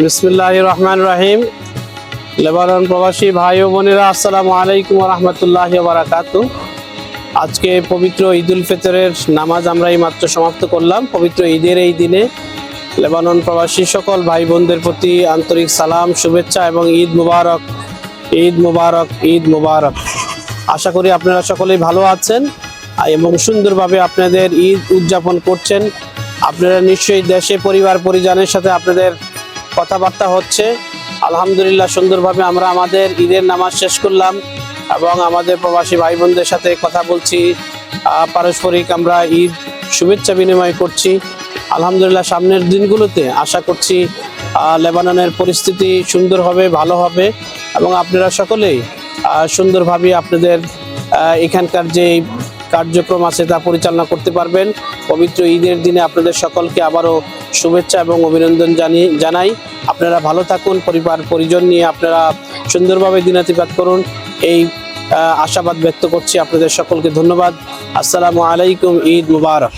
বিসমিল্লাহির রহমানির রহিম। লেবানন প্রবাসী ভাই ও বোনেরা, আসসালামু আলাইকুম ওয়া রাহমাতুল্লাহি ওয়া বারাকাতুহু। আজকে পবিত্র ঈদুল ফিতরের নামাজ আমরা এইমাত্র সমাপ্ত করলাম। পবিত্র ঈদের এই দিনে লেবানন প্রবাসী সকল ভাই বোনদের প্রতি আন্তরিক সালাম, শুভেচ্ছা এবং ঈদ মুবারক, ঈদ মুবারক, ঈদ মুবারক। আশা করি আপনারা সকলেই ভালো আছেন এবং সুন্দরভাবে আপনাদের ঈদ উদযাপন করছেন। আপনারা নিশ্চয়ই দেশে পরিবার পরিজনের সাথে আপনাদের কথাবার্তা হচ্ছে। আলহামদুলিল্লাহ, সুন্দরভাবে আমরা আমাদের ঈদের নামাজ শেষ করলাম এবং আমাদের প্রবাসী ভাই বোনদের সাথে কথা বলছি। পারস্পরিক আমরা ঈদ শুভেচ্ছা বিনিময় করছি। আলহামদুলিল্লাহ, সামনের দিনগুলোতে আশা করছি লেবাননের পরিস্থিতি সুন্দর হবে, ভালো হবে এবং আপনারা সকলেই সুন্দরভাবে আপনাদের এখানকার যে কার্যক্রম আছে তা পরিচালনা করতে পারবেন। পবিত্র ঈদের দিনে আপনাদের সকলকে আবারও শুভেচ্ছা এবং অভিনন্দন জানাই। আপনারা ভালো থাকুন, পরিবার পরিজন নিয়ে আপনারা সুন্দরভাবে দিনাতিপাত করুন, এই আশাবাদ ব্যক্ত করছি। আপনাদের সকলকে ধন্যবাদ। আসসালামু আলাইকুম, ঈদ মুবারক।